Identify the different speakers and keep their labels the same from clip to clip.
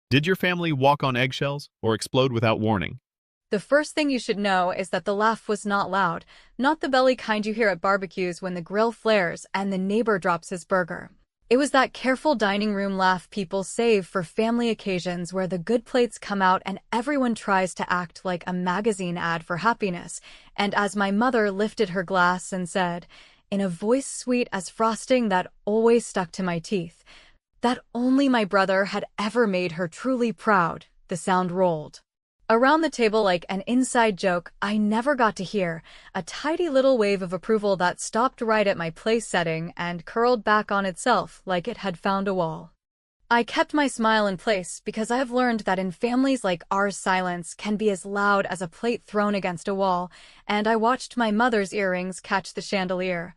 Speaker 1: Did your family walk on eggshells or explode without warning?
Speaker 2: The first thing you should know is that the laugh was not loud, not the belly kind you hear at barbecues when the grill flares and the neighbor drops his burger. It was that careful dining room laugh people save for family occasions where the good plates come out and everyone tries to act like a magazine ad for happiness. And as my mother lifted her glass and said, in a voice sweet as frosting that always stuck to my teeth, that only my brother had ever made her truly proud, the sound rolled around the table like an inside joke I never got to hear, a tidy little wave of approval that stopped right at my place setting and curled back on itself like it had found a wall. I kept my smile in place because I have learned that in families like ours silence can be as loud as a plate thrown against a wall, and I watched my mother's earrings catch the chandelier.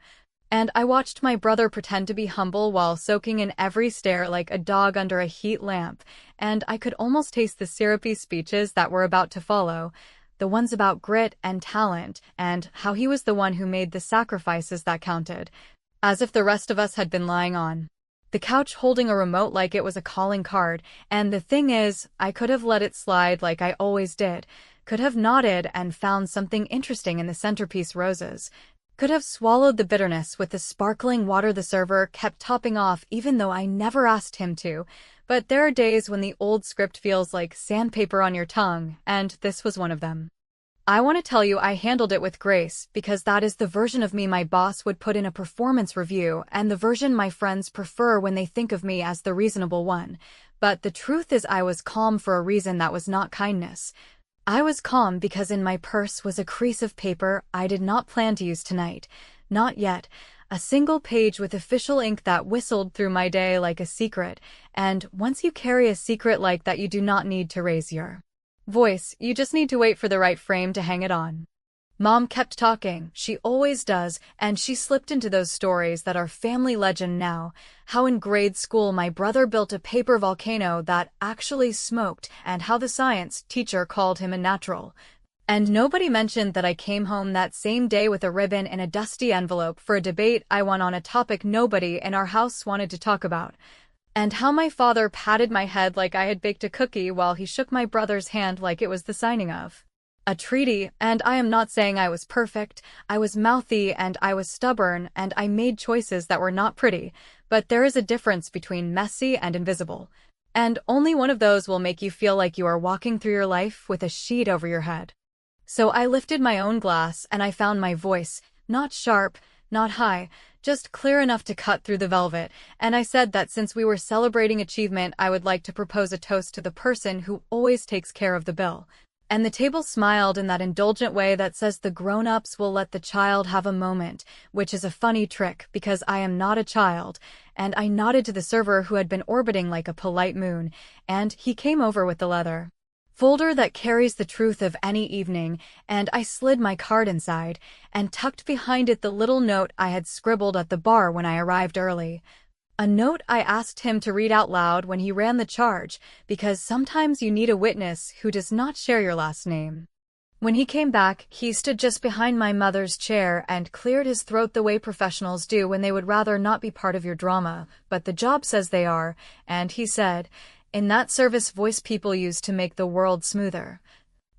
Speaker 2: And I watched my brother pretend to be humble while soaking in every stare like a dog under a heat lamp, and I could almost taste the syrupy speeches that were about to follow, the ones about grit and talent, and how he was the one who made the sacrifices that counted, as if the rest of us had been lying on the couch holding a remote like it was a calling card. And the thing is, I could have let it slide like I always did, could have nodded and found something interesting in the centerpiece roses, could have swallowed the bitterness with the sparkling water the server kept topping off even though I never asked him to, but there are days when the old script feels like sandpaper on your tongue, and this was one of them. I want to tell you I handled it with grace because that is the version of me my boss would put in a performance review and the version my friends prefer when they think of me as the reasonable one. But the truth is I was calm for a reason that was not kindness. I was calm because in my purse was a crease of paper I did not plan to use tonight. Not yet. A single page with official ink that whistled through my day like a secret. And once you carry a secret like that, you do not need to raise your voice. You just need to wait for the right frame to hang it on. Mom kept talking, she always does, and she slipped into those stories that are family legend now. How in grade school my brother built a paper volcano that actually smoked, and how the science teacher called him a natural. And nobody mentioned that I came home that same day with a ribbon in a dusty envelope for a debate I won on a topic nobody in our house wanted to talk about. And how my father patted my head like I had baked a cookie while he shook my brother's hand like it was the signing of a treaty. And I am not saying I was perfect. I was mouthy and I was stubborn and I made choices that were not pretty, but there is a difference between messy and invisible. And only one of those will make you feel like you are walking through your life with a sheet over your head. So I lifted my own glass and I found my voice, not sharp, not high, just clear enough to cut through the velvet, and I said that since we were celebrating achievement, I would like to propose a toast to the person who always takes care of the bill. And the table smiled in that indulgent way that says the grown-ups will let the child have a moment, which is a funny trick because I am not a child. And I nodded to the server who had been orbiting like a polite moon, and he came over with the leather folder that carries the truth of any evening, and I slid my card inside, and tucked behind it the little note I had scribbled at the bar when I arrived early. A note I asked him to read out loud when he ran the charge, because sometimes you need a witness who does not share your last name. When he came back, he stood just behind my mother's chair and cleared his throat the way professionals do when they would rather not be part of your drama, but the job says they are, and he said, in that service voice people use to make the world smoother,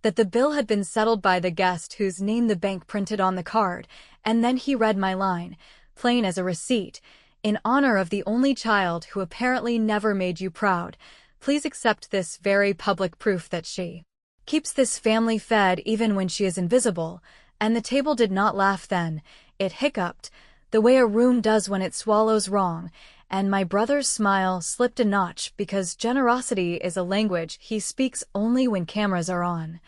Speaker 2: that the bill had been settled by the guest whose name the bank printed on the card, and then he read my line, plain as a receipt, in honor of the only child who apparently never made you proud. Please accept this very public proof that she keeps this family fed even when she is invisible. And the table did not laugh then. It hiccuped, the way a room does when it swallows wrong, and my brother's smile slipped a notch because generosity is a language he speaks only when cameras are on.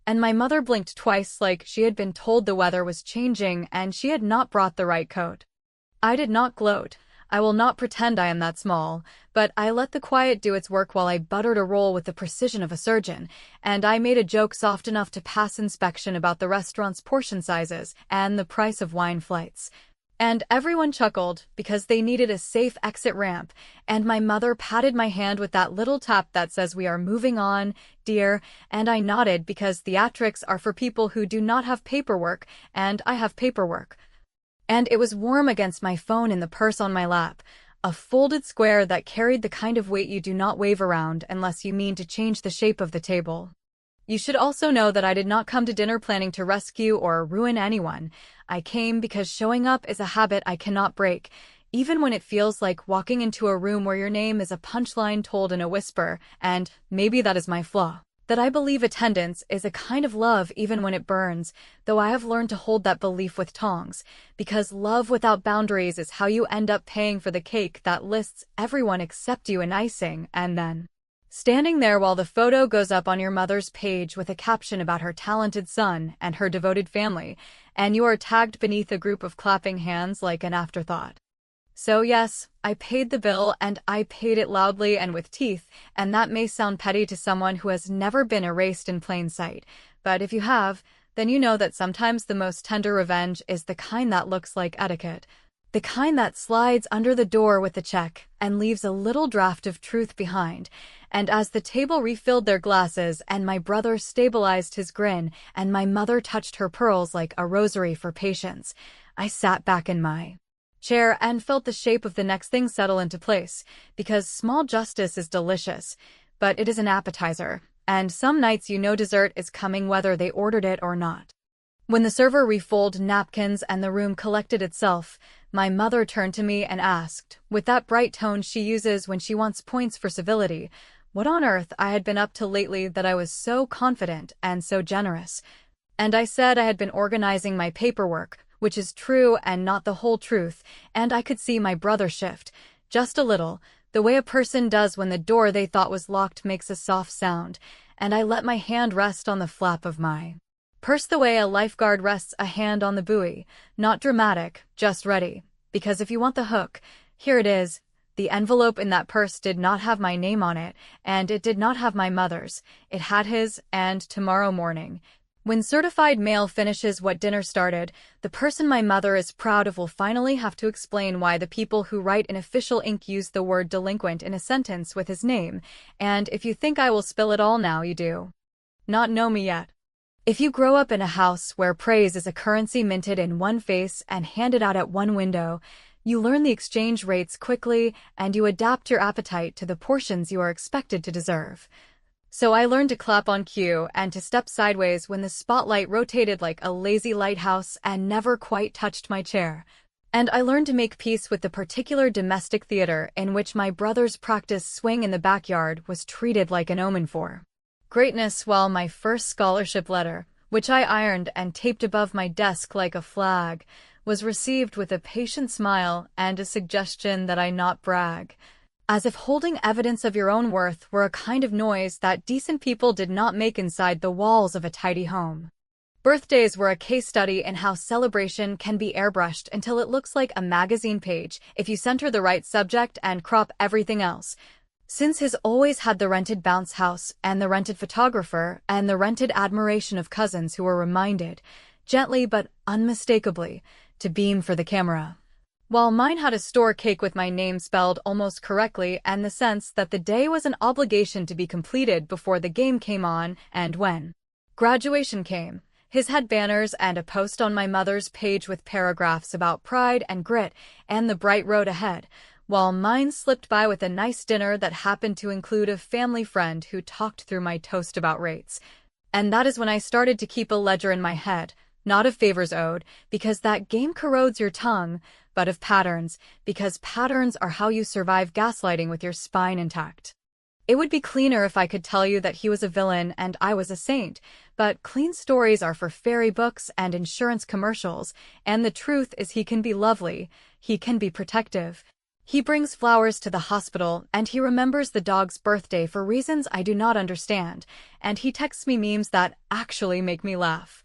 Speaker 2: And my mother blinked twice like she had been told the weather was changing and she had not brought the right coat. I did not gloat. I will not pretend I am that small, but I let the quiet do its work while I buttered a roll with the precision of a surgeon, and I made a joke soft enough to pass inspection about the restaurant's portion sizes and the price of wine flights. And everyone chuckled because they needed a safe exit ramp, and my mother patted my hand with that little tap that says we are moving on, dear, and I nodded because theatrics are for people who do not have paperwork, and I have paperwork. And it was warm against my phone in the purse on my lap. a folded square that carried the kind of weight you do not wave around unless you mean to change the shape of the table. You should also know that I did not come to dinner planning to rescue or ruin anyone. I came because showing up is a habit I cannot break, even when it feels like walking into a room where your name is a punchline told in a whisper, and maybe that is my flaw. That I believe attendance is a kind of love even when it burns, though I have learned to hold that belief with tongs, because love without boundaries is how you end up paying for the cake that lists everyone except you in icing, and then standing there while the photo goes up on your mother's page with a caption about her talented son and her devoted family, and you are tagged beneath a group of clapping hands like an afterthought. So yes, I paid the bill, and I paid it loudly and with teeth, and that may sound petty to someone who has never been erased in plain sight, but if you have, then you know that sometimes the most tender revenge is the kind that looks like etiquette. The kind that slides under the door with the check and leaves a little draft of truth behind. And as the table refilled their glasses and my brother stabilized his grin and my mother touched her pearls like a rosary for patience, I sat back in my chair and felt the shape of the next thing settle into place, because small justice is delicious, but it is an appetizer, and some nights you know dessert is coming whether they ordered it or not. When the server refolded napkins and the room collected itself, my mother turned to me and asked, with that bright tone she uses when she wants points for civility, what on earth I had been up to lately that I was so confident and so generous. And I said I had been organizing my paperwork, which is true and not the whole truth, and I could see my brother shift, just a little, the way a person does when the door they thought was locked makes a soft sound, and I let my hand rest on the flap of my purse the way a lifeguard rests a hand on the buoy, not dramatic, just ready, because if you want the hook, here it is. The envelope in that purse did not have my name on it, and it did not have my mother's. It had his, and tomorrow morning, when certified mail finishes what dinner started, the person my mother is proud of will finally have to explain why the people who write in official ink use the word delinquent in a sentence with his name, and if you think I will spill it all now, you do not know me yet. If you grow up in a house where praise is a currency minted in one face and handed out at one window, you learn the exchange rates quickly and you adapt your appetite to the portions you are expected to deserve. So I learned to clap on cue and to step sideways when the spotlight rotated like a lazy lighthouse and never quite touched my chair. And I learned to make peace with the particular domestic theater in which my brother's practice swing in the backyard was treated like an omen for greatness, while my first scholarship letter, which I ironed and taped above my desk like a flag, was received with a patient smile and a suggestion that I not brag. As if holding evidence of your own worth were a kind of noise that decent people did not make inside the walls of a tidy home. Birthdays were a case study in how celebration can be airbrushed until it looks like a magazine page if you center the right subject and crop everything else. Since his always had the rented bounce house and the rented photographer and the rented admiration of cousins who were reminded, gently but unmistakably, to beam for the camera. While mine had a store cake with my name spelled almost correctly and the sense that the day was an obligation to be completed before the game came on, and when graduation came, his had banners and a post on my mother's page with paragraphs about pride and grit and the bright road ahead, while mine slipped by with a nice dinner that happened to include a family friend who talked through my toast about rates. And that is when I started to keep a ledger in my head, not of favors owed, because that game corrodes your tongue, but of patterns, because patterns are how you survive gaslighting with your spine intact. It would be cleaner if I could tell you that he was a villain and I was a saint, but clean stories are for fairy books and insurance commercials, and the truth is he can be lovely, he can be protective. He brings flowers to the hospital, and he remembers the dog's birthday for reasons I do not understand, and he texts me memes that actually make me laugh.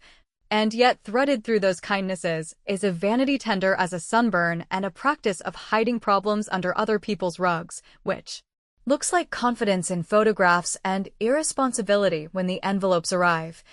Speaker 2: And yet threaded through those kindnesses is a vanity tender as a sunburn and a practice of hiding problems under other people's rugs, which looks like confidence in photographs and irresponsibility when the envelopes arrive.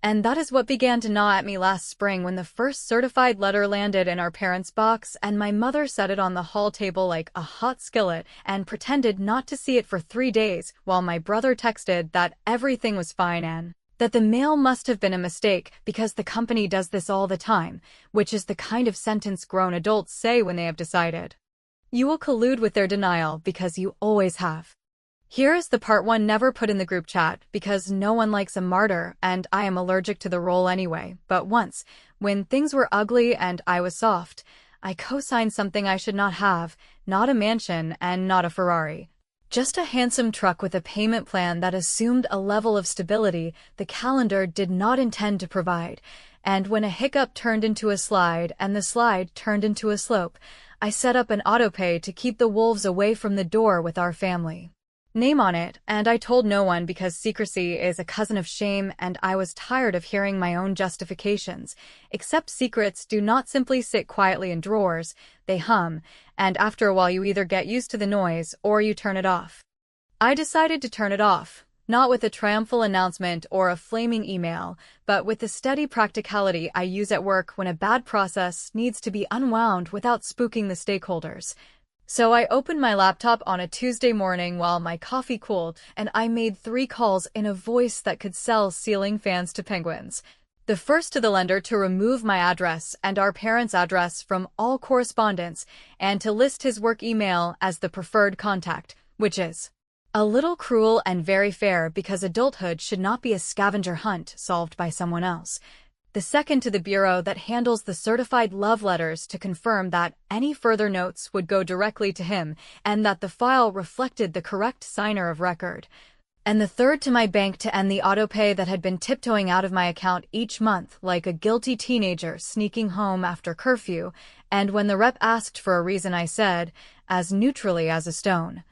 Speaker 2: And that is what began to gnaw at me last spring when the first certified letter landed in our parents' box and my mother set it on the hall table like a hot skillet and pretended not to see it for 3 days while my brother texted that everything was fine and that the mail must have been a mistake because the company does this all the time, which is the kind of sentence grown adults say when they have decided You will collude with their denial because you always have. Here is the part one never put in the group chat because no one likes a martyr and I am allergic to the role anyway. But once, when things were ugly and I was soft, I co-signed something I should not have, not a mansion and not a Ferrari. Just a handsome truck with a payment plan that assumed a level of stability the calendar did not intend to provide. And when a hiccup turned into a slide and the slide turned into a slope, I set up an autopay to keep the wolves away from the door with our family name on it, and I told no one because secrecy is a cousin of shame and I was tired of hearing my own justifications. Except secrets do not simply sit quietly in drawers, they hum, and after a while you either get used to the noise or you turn it off. I decided to turn it off, not with a triumphal announcement or a flaming email, but with the steady practicality I use at work when a bad process needs to be unwound without spooking the stakeholders. So I opened my laptop on a Tuesday morning while my coffee cooled, and I made 3 calls in a voice that could sell ceiling fans to penguins. The first to the lender to remove my address and our parents' address from all correspondence, and to list his work email as the preferred contact, which is a little cruel and very fair because adulthood should not be a scavenger hunt solved by someone else. The second to the bureau that handles the certified love letters to confirm that any further notes would go directly to him and that the file reflected the correct signer of record. And the third to my bank to end the autopay that had been tiptoeing out of my account each month like a guilty teenager sneaking home after curfew, and when the rep asked for a reason I said, as neutrally as a stone,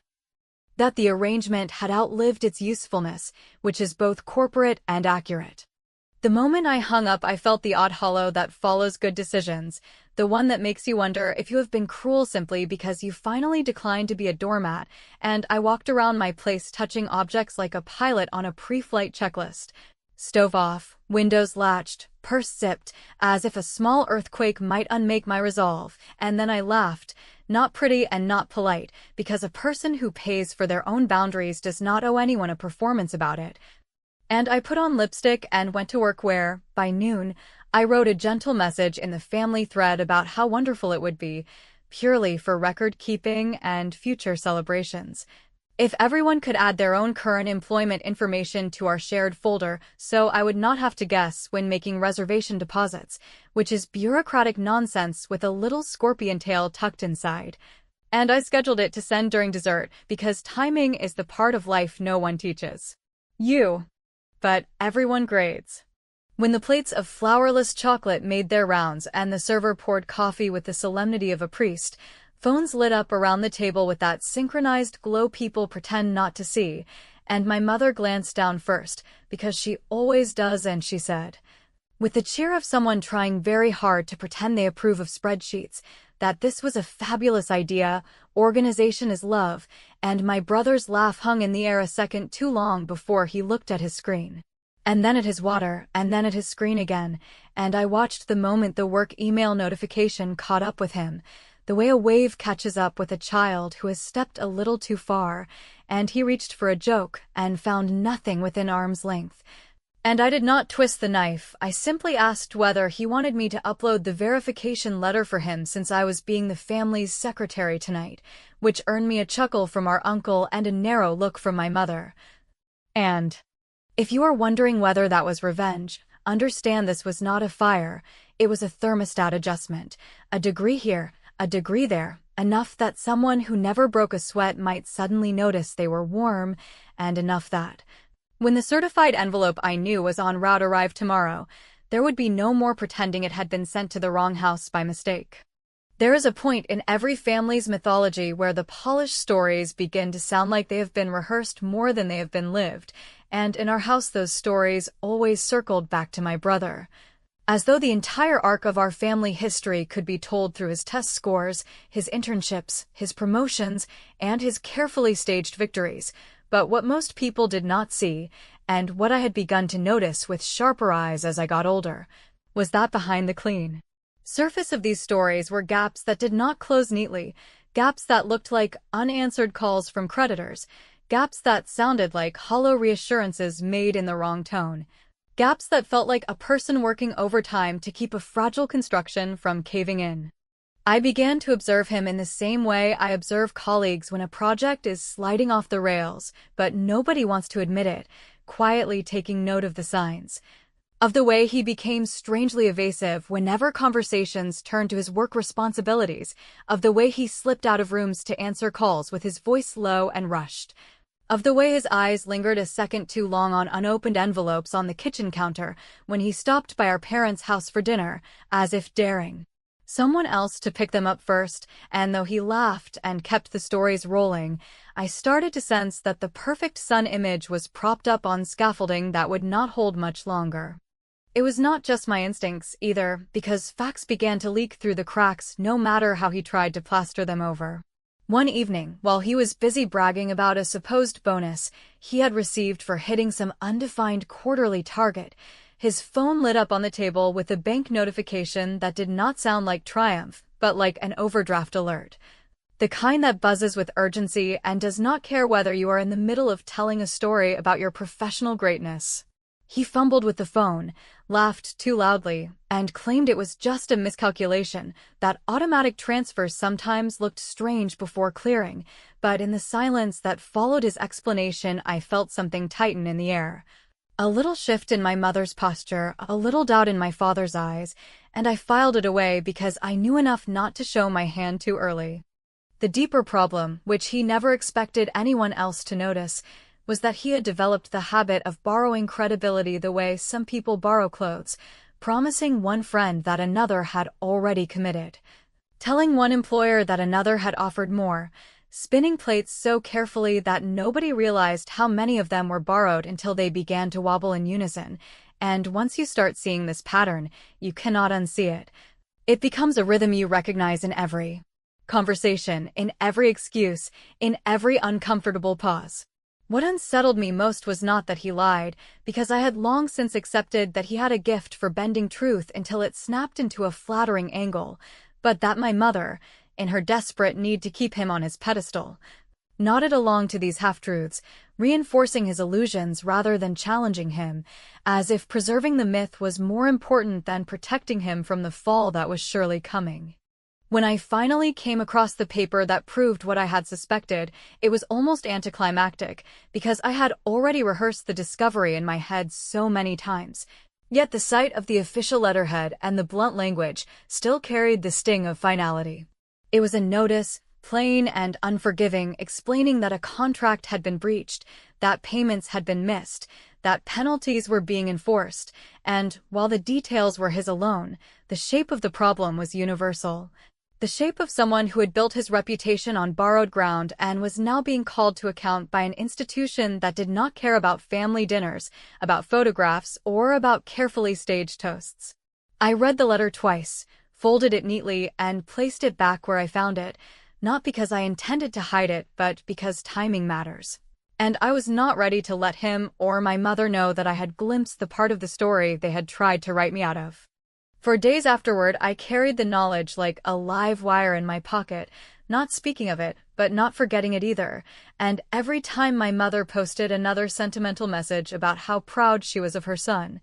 Speaker 2: that the arrangement had outlived its usefulness, which is both corporate and accurate. The moment I hung up, I felt the odd hollow that follows good decisions, the one that makes you wonder if you have been cruel simply because you finally declined to be a doormat, and I walked around my place touching objects like a pilot on a pre-flight checklist. Stove off, windows latched, purse zipped, as if a small earthquake might unmake my resolve, and then I laughed, not pretty and not polite, because a person who pays for their own boundaries does not owe anyone a performance about it. And I put on lipstick and went to work where, by noon, I wrote a gentle message in the family thread about how wonderful it would be, purely for record-keeping and future celebrations, if everyone could add their own current employment information to our shared folder so I would not have to guess when making reservation deposits, which is bureaucratic nonsense with a little scorpion tail tucked inside. And I scheduled it to send during dessert because timing is the part of life no one teaches you. But everyone grades. When the plates of flourless chocolate made their rounds and the server poured coffee with the solemnity of a priest, phones lit up around the table with that synchronized glow people pretend not to see, and my mother glanced down first, because she always does, and she said, with the cheer of someone trying very hard to pretend they approve of spreadsheets, that this was a fabulous idea, organization is love, and my brother's laugh hung in the air a second too long before he looked at his screen. And then at his water, and then at his screen again, and I watched the moment the work email notification caught up with him, the way a wave catches up with a child who has stepped a little too far, and he reached for a joke and found nothing within arm's length. And I did not twist the knife, I simply asked whether he wanted me to upload the verification letter for him since I was being the family's secretary tonight, which earned me a chuckle from our uncle and a narrow look from my mother. And if you are wondering whether that was revenge, understand this was not a fire, it was a thermostat adjustment, a degree here, a degree there, enough that someone who never broke a sweat might suddenly notice they were warm, and enough that when the certified envelope I knew was en route arrived tomorrow, there would be no more pretending it had been sent to the wrong house by mistake. There is a point in every family's mythology where the polished stories begin to sound like they have been rehearsed more than they have been lived, and in our house those stories always circled back to my brother. As though the entire arc of our family history could be told through his test scores, his internships, his promotions, and his carefully staged victories. But what most people did not see, and what I had begun to notice with sharper eyes as I got older, was that behind the clean surface of these stories were gaps that did not close neatly, gaps that looked like unanswered calls from creditors, gaps that sounded like hollow reassurances made in the wrong tone, gaps that felt like a person working overtime to keep a fragile construction from caving in. I began to observe him in the same way I observe colleagues when a project is sliding off the rails, but nobody wants to admit it, quietly taking note of the signs. Of the way he became strangely evasive whenever conversations turned to his work responsibilities, of the way he slipped out of rooms to answer calls with his voice low and rushed, of the way his eyes lingered a second too long on unopened envelopes on the kitchen counter when he stopped by our parents' house for dinner, as if daring someone else to pick them up first, and though he laughed and kept the stories rolling, I started to sense that the perfect son image was propped up on scaffolding that would not hold much longer. It was not just my instincts, either, because facts began to leak through the cracks no matter how he tried to plaster them over. One evening, while he was busy bragging about a supposed bonus he had received for hitting some undefined quarterly target, his phone lit up on the table with a bank notification that did not sound like triumph, but like an overdraft alert. The kind that buzzes with urgency and does not care whether you are in the middle of telling a story about your professional greatness. He fumbled with the phone, laughed too loudly, and claimed it was just a miscalculation, that automatic transfers sometimes looked strange before clearing, but in the silence that followed his explanation I felt something tighten in the air. A little shift in my mother's posture, a little doubt in my father's eyes, and I filed it away because I knew enough not to show my hand too early. The deeper problem, which he never expected anyone else to notice, was that he had developed the habit of borrowing credibility the way some people borrow clothes, promising one friend that another had already committed, telling one employer that another had offered more, spinning plates so carefully that nobody realized how many of them were borrowed until they began to wobble in unison, and once you start seeing this pattern, you cannot unsee it. It becomes a rhythm you recognize in every conversation, in every excuse, in every uncomfortable pause. What unsettled me most was not that he lied, because I had long since accepted that he had a gift for bending truth until it snapped into a flattering angle, but that my mother, in her desperate need to keep him on his pedestal, nodded along to these half-truths, reinforcing his illusions rather than challenging him, as if preserving the myth was more important than protecting him from the fall that was surely coming. When I finally came across the paper that proved what I had suspected, it was almost anticlimactic, because I had already rehearsed the discovery in my head so many times. Yet the sight of the official letterhead and the blunt language still carried the sting of finality. It was a notice, plain and unforgiving, explaining that a contract had been breached, that payments had been missed, that penalties were being enforced, and, while the details were his alone, the shape of the problem was universal. The shape of someone who had built his reputation on borrowed ground and was now being called to account by an institution that did not care about family dinners, about photographs, or about carefully staged toasts. I read the letter twice, folded it neatly, and placed it back where I found it, not because I intended to hide it, but because timing matters. And I was not ready to let him or my mother know that I had glimpsed the part of the story they had tried to write me out of. For days afterward, I carried the knowledge like a live wire in my pocket, not speaking of it, but not forgetting it either, and every time my mother posted another sentimental message about how proud she was of her son,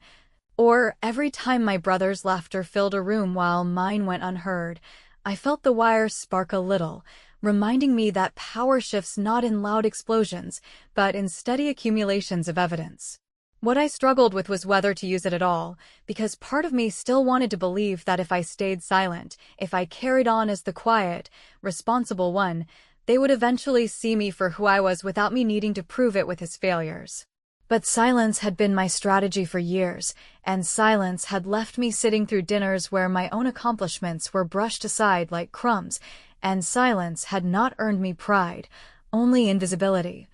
Speaker 2: or every time my brother's laughter filled a room while mine went unheard, I felt the wire spark a little, reminding me that power shifts not in loud explosions, but in steady accumulations of evidence. What I struggled with was whether to use it at all, because part of me still wanted to believe that if I stayed silent, if I carried on as the quiet, responsible one, they would eventually see me for who I was without me needing to prove it with his failures. But silence had been my strategy for years, and silence had left me sitting through dinners where my own accomplishments were brushed aside like crumbs, and silence had not earned me pride, only invisibility.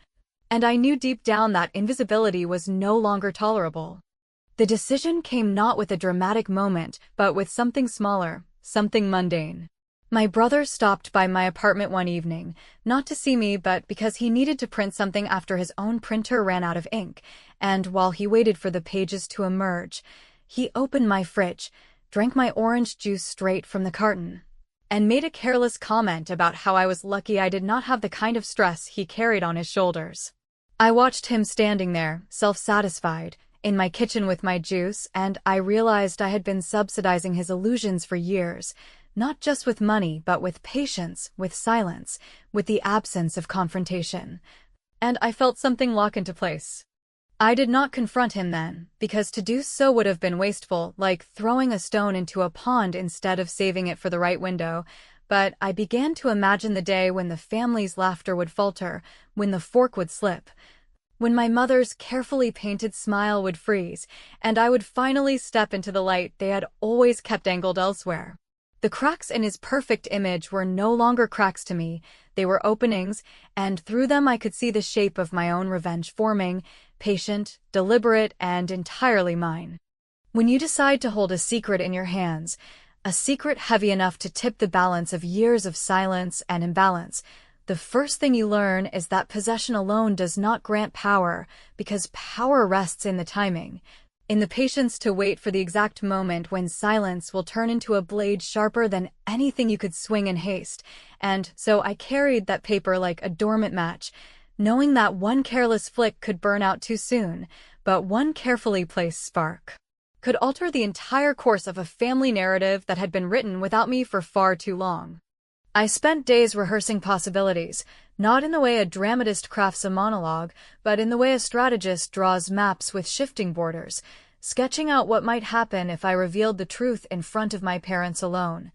Speaker 2: And I knew deep down that invisibility was no longer tolerable. The decision came not with a dramatic moment, but with something smaller, something mundane. My brother stopped by my apartment one evening, not to see me but because he needed to print something after his own printer ran out of ink, and while he waited for the pages to emerge, he opened my fridge, drank my orange juice straight from the carton, and made a careless comment about how I was lucky I did not have the kind of stress he carried on his shoulders. I watched him standing there, self-satisfied, in my kitchen with my juice, and I realized I had been subsidizing his illusions for years, not just with money, but with patience, with silence, with the absence of confrontation. And I felt something lock into place. I did not confront him then, because to do so would have been wasteful, like throwing a stone into a pond instead of saving it for the right window. But I began to imagine the day when the family's laughter would falter, when the fork would slip, when my mother's carefully painted smile would freeze, and I would finally step into the light they had always kept angled elsewhere. The cracks in his perfect image were no longer cracks to me, they were openings, and through them I could see the shape of my own revenge forming, patient, deliberate, and entirely mine. When you decide to hold a secret in your hands, a secret heavy enough to tip the balance of years of silence and imbalance, the first thing you learn is that possession alone does not grant power, because power rests in the timing, in the patience to wait for the exact moment when silence will turn into a blade sharper than anything you could swing in haste. And so I carried that paper like a dormant match, knowing that one careless flick could burn out too soon, but one carefully placed spark could alter the entire course of a family narrative that had been written without me for far too long. I spent days rehearsing possibilities, not in the way a dramatist crafts a monologue, but in the way a strategist draws maps with shifting borders, sketching out what might happen if I revealed the truth in front of my parents alone.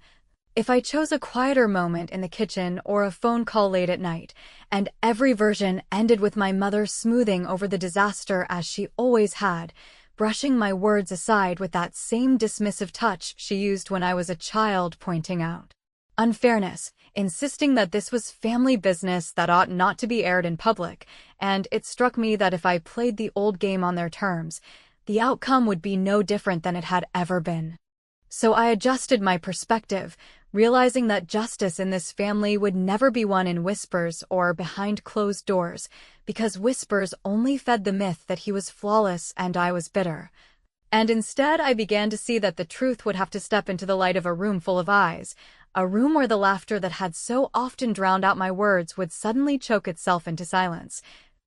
Speaker 2: If I chose a quieter moment in the kitchen or a phone call late at night, and every version ended with my mother smoothing over the disaster as she always had, brushing my words aside with that same dismissive touch she used when I was a child, pointing out unfairness, insisting that this was family business that ought not to be aired in public, and it struck me that if I played the old game on their terms, the outcome would be no different than it had ever been. So I adjusted my perspective, realizing that justice in this family would never be won in whispers or behind closed doors, because whispers only fed the myth that he was flawless and I was bitter. And instead I began to see that the truth would have to step into the light of a room full of eyes, a room where the laughter that had so often drowned out my words would suddenly choke itself into silence,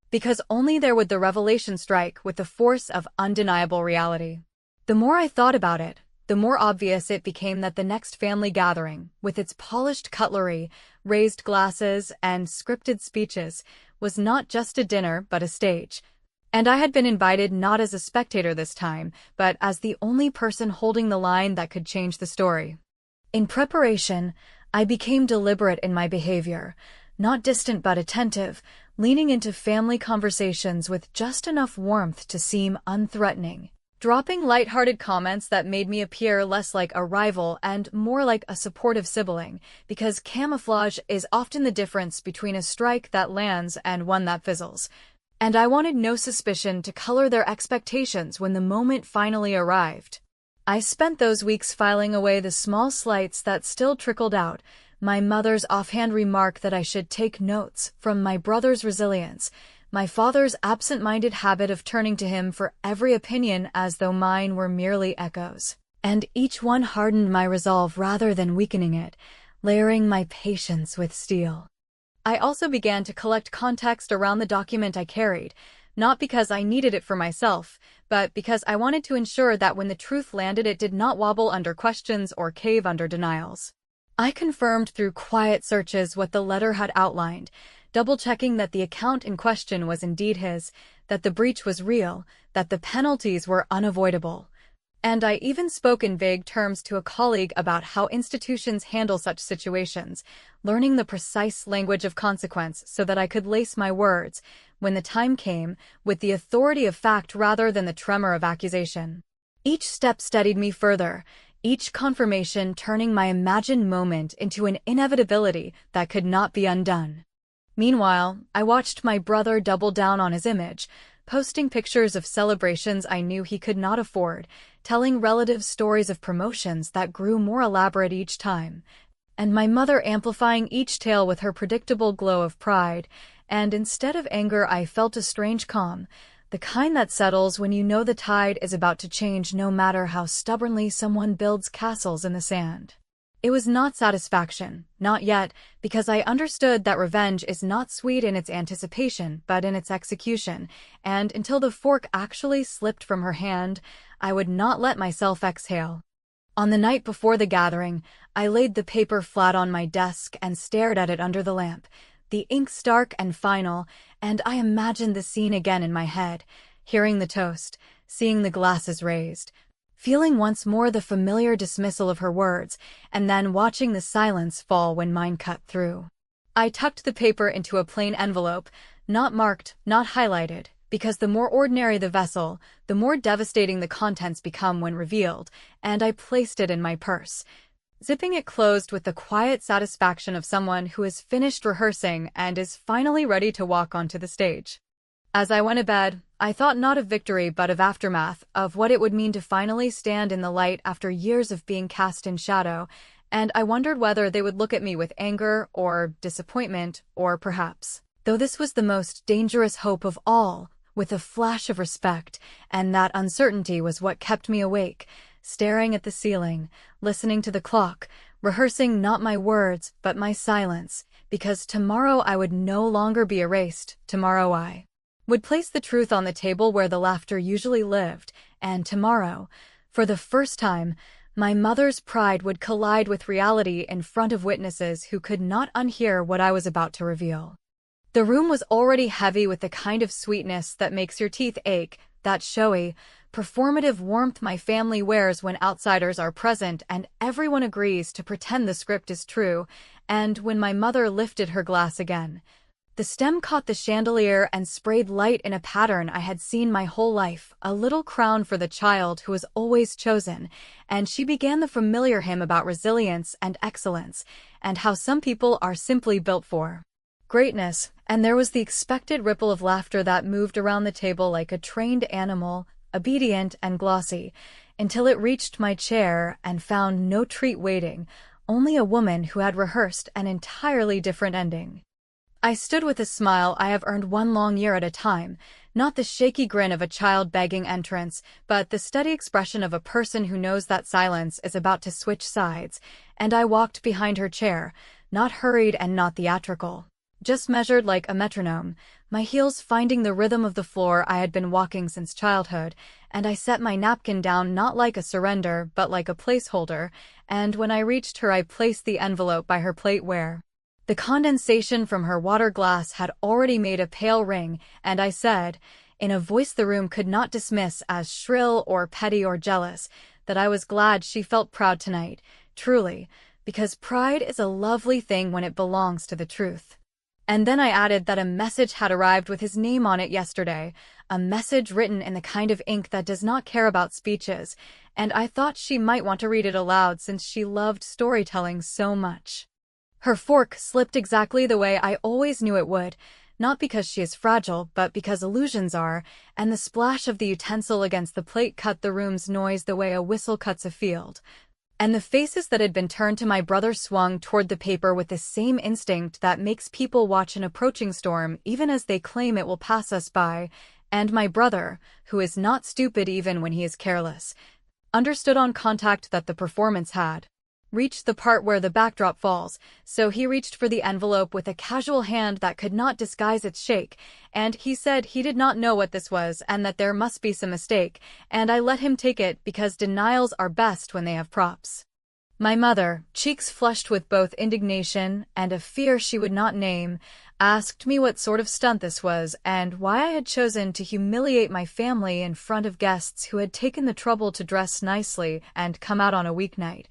Speaker 2: because only there would the revelation strike with the force of undeniable reality. The more I thought about it, the more obvious it became that the next family gathering, with its polished cutlery, raised glasses, and scripted speeches, was not just a dinner but a stage. And I had been invited not as a spectator this time, but as the only person holding the line that could change the story. In preparation, I became deliberate in my behavior, not distant but attentive, leaning into family conversations with just enough warmth to seem unthreatening, dropping light-hearted comments that made me appear less like a rival and more like a supportive sibling, because camouflage is often the difference between a strike that lands and one that fizzles. And I wanted no suspicion to color their expectations when the moment finally arrived. I spent those weeks filing away the small slights that still trickled out, my mother's offhand remark that I should take notes from my brother's resilience, my father's absent-minded habit of turning to him for every opinion as though mine were merely echoes. And each one hardened my resolve rather than weakening it, layering my patience with steel. I also began to collect context around the document I carried, not because I needed it for myself, but because I wanted to ensure that when the truth landed it did not wobble under questions or cave under denials. I confirmed through quiet searches what the letter had outlined, double-checking that the account in question was indeed his, that the breach was real, that the penalties were unavoidable. And I even spoke in vague terms to a colleague about how institutions handle such situations, learning the precise language of consequence so that I could lace my words, when the time came, with the authority of fact rather than the tremor of accusation. Each step steadied me further, each confirmation turning my imagined moment into an inevitability that could not be undone. Meanwhile, I watched my brother double down on his image, posting pictures of celebrations I knew he could not afford, telling relative stories of promotions that grew more elaborate each time, and my mother amplifying each tale with her predictable glow of pride, and instead of anger I felt a strange calm, the kind that settles when you know the tide is about to change no matter how stubbornly someone builds castles in the sand. It was not satisfaction, not yet, because I understood that revenge is not sweet in its anticipation but in its execution, and until the fork actually slipped from her hand, I would not let myself exhale. On the night before the gathering, I laid the paper flat on my desk and stared at it under the lamp, the ink stark and final, and I imagined the scene again in my head, hearing the toast, seeing the glasses raised, feeling once more the familiar dismissal of her words, and then watching the silence fall when mine cut through. I tucked the paper into a plain envelope, not marked, not highlighted, because the more ordinary the vessel, the more devastating the contents become when revealed, and I placed it in my purse, zipping it closed with the quiet satisfaction of someone who has finished rehearsing and is finally ready to walk onto the stage. As I went to bed, I thought not of victory but of aftermath, of what it would mean to finally stand in the light after years of being cast in shadow, and I wondered whether they would look at me with anger or disappointment or perhaps, though this was the most dangerous hope of all, with a flash of respect, and that uncertainty was what kept me awake, staring at the ceiling, listening to the clock, rehearsing not my words but my silence, because tomorrow I would no longer be erased, tomorrow I would place the truth on the table where the laughter usually lived, and tomorrow, for the first time, my mother's pride would collide with reality in front of witnesses who could not unhear what I was about to reveal. The room was already heavy with the kind of sweetness that makes your teeth ache, that showy, performative warmth my family wears when outsiders are present and everyone agrees to pretend the script is true, and when my mother lifted her glass again, the stem caught the chandelier and sprayed light in a pattern I had seen my whole life, a little crown for the child who was always chosen, and she began the familiar hymn about resilience and excellence, and how some people are simply built for greatness, and there was the expected ripple of laughter that moved around the table like a trained animal, obedient and glossy, until it reached my chair and found no treat waiting, only a woman who had rehearsed an entirely different ending. I stood with a smile I have earned one long year at a time, not the shaky grin of a child begging entrance, but the steady expression of a person who knows that silence is about to switch sides, and I walked behind her chair, not hurried and not theatrical, just measured like a metronome, my heels finding the rhythm of the floor I had been walking since childhood, and I set my napkin down not like a surrender but like a placeholder, and when I reached her I placed the envelope by her plate where the condensation from her water glass had already made a pale ring, and I said, in a voice the room could not dismiss as shrill or petty or jealous, that I was glad she felt proud tonight, truly, because pride is a lovely thing when it belongs to the truth. And then I added that a message had arrived with his name on it yesterday, a message written in the kind of ink that does not care about speeches, and I thought she might want to read it aloud since she loved storytelling so much. Her fork slipped exactly the way I always knew it would, not because she is fragile, but because illusions are, and the splash of the utensil against the plate cut the room's noise the way a whistle cuts a field. And the faces that had been turned to my brother swung toward the paper with the same instinct that makes people watch an approaching storm even as they claim it will pass us by, and my brother, who is not stupid even when he is careless, understood on contact that the performance had reached the part where the backdrop falls, so he reached for the envelope with a casual hand that could not disguise its shake, and he said he did not know what this was and that there must be some mistake, and I let him take it because denials are best when they have props. My mother, cheeks flushed with both indignation and a fear she would not name, asked me what sort of stunt this was and why I had chosen to humiliate my family in front of guests who had taken the trouble to dress nicely and come out on a weeknight.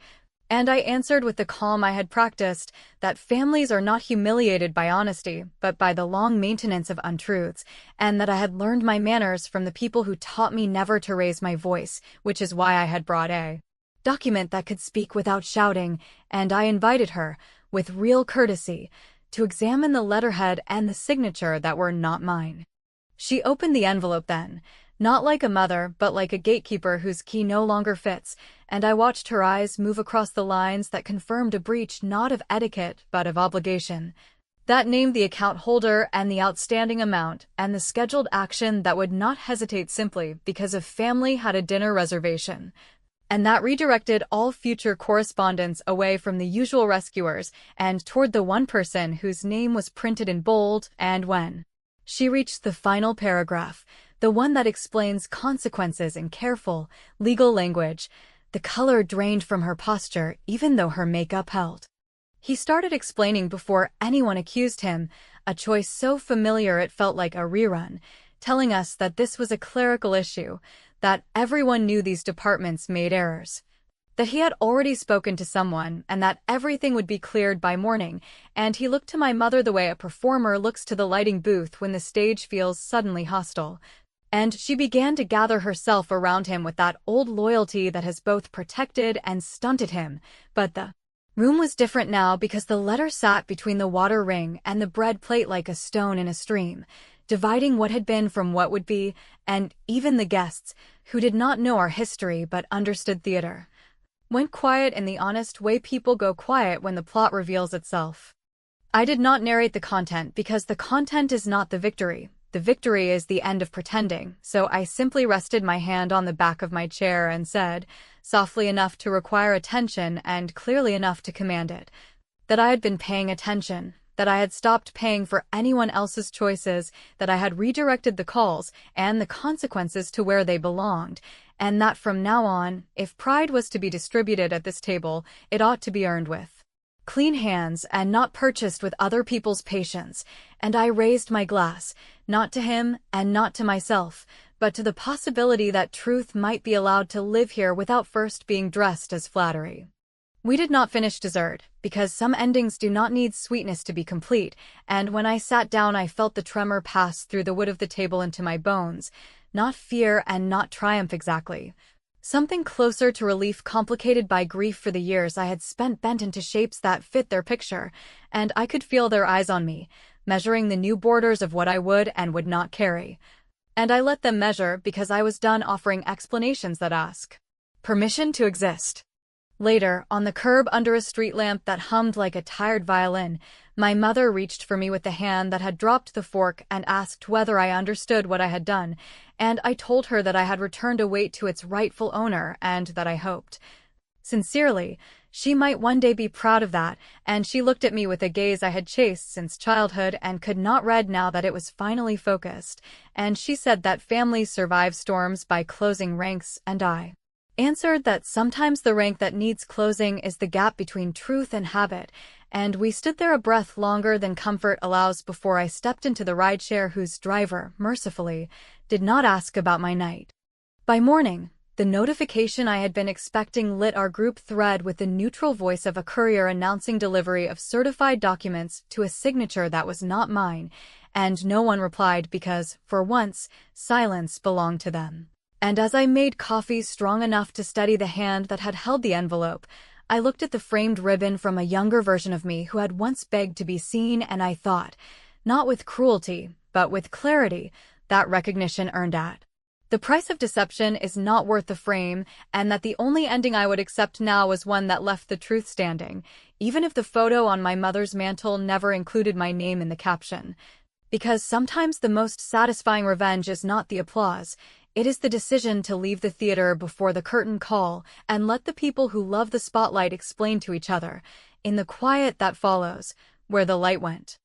Speaker 2: And I answered with the calm I had practiced, that families are not humiliated by honesty, but by the long maintenance of untruths, and that I had learned my manners from the people who taught me never to raise my voice, which is why I had brought a document that could speak without shouting, and I invited her, with real courtesy, to examine the letterhead and the signature that were not mine. She opened the envelope then, not like a mother, but like a gatekeeper whose key no longer fits, and I watched her eyes move across the lines that confirmed a breach not of etiquette but of obligation. That named the account holder and the outstanding amount, and the scheduled action that would not hesitate simply because a family had a dinner reservation. And that redirected all future correspondence away from the usual rescuers and toward the one person whose name was printed in bold, and when she reached the final paragraph, the one that explains consequences in careful, legal language, The color drained from her posture, even though her makeup held. He started explaining before anyone accused him, a choice so familiar it felt like a rerun, telling us that this was a clerical issue, that everyone knew these departments made errors, that he had already spoken to someone, and that everything would be cleared by morning, and he looked to my mother the way a performer looks to the lighting booth when the stage feels suddenly hostile. And she began to gather herself around him with that old loyalty that has both protected and stunted him. But the room was different now because the letter sat between the water ring and the bread plate like a stone in a stream, dividing what had been from what would be, and even the guests, who did not know our history but understood theater, went quiet in the honest way people go quiet when the plot reveals itself. I did not narrate the content because the content is not the victory. The victory is the end of pretending, so I simply rested my hand on the back of my chair and said, softly enough to require attention and clearly enough to command it, that I had been paying attention, that I had stopped paying for anyone else's choices, that I had redirected the calls and the consequences to where they belonged, and that from now on, if pride was to be distributed at this table, it ought to be earned with clean hands and not purchased with other people's patience. And I raised my glass, not to him and not to myself, but to the possibility that truth might be allowed to live here without first being dressed as flattery. We did not finish dessert, because some endings do not need sweetness to be complete, and when I sat down I felt the tremor pass through the wood of the table into my bones, not fear and not triumph exactly. Something closer to relief complicated by grief for the years I had spent bent into shapes that fit their picture, and I could feel their eyes on me, measuring the new borders of what I would and would not carry. And I let them measure because I was done offering explanations that ask permission to exist. Later, on the curb under a street lamp that hummed like a tired violin, my mother reached for me with the hand that had dropped the fork and asked whether I understood what I had done, and I told her that I had returned a weight to its rightful owner and that I hoped, sincerely, she might one day be proud of that, and she looked at me with a gaze I had chased since childhood and could not read now that it was finally focused, and she said that families survive storms by closing ranks, and I answered that sometimes the rank that needs closing is the gap between truth and habit, and we stood there a breath longer than comfort allows before I stepped into the rideshare whose driver, mercifully, did not ask about my night. By morning, the notification I had been expecting lit our group thread with the neutral voice of a courier announcing delivery of certified documents to a signature that was not mine, and no one replied because, for once, silence belonged to them. And as I made coffee strong enough to steady the hand that had held the envelope, I looked at the framed ribbon from a younger version of me who had once begged to be seen, and I thought, not with cruelty, but with clarity, that recognition earned at the price of deception is not worth the frame, and that the only ending I would accept now was one that left the truth standing, even if the photo on my mother's mantle never included my name in the caption. Because sometimes the most satisfying revenge is not the applause, it is the decision to leave the theater before the curtain call and let the people who love the spotlight explain to each other, in the quiet that follows, where the light went.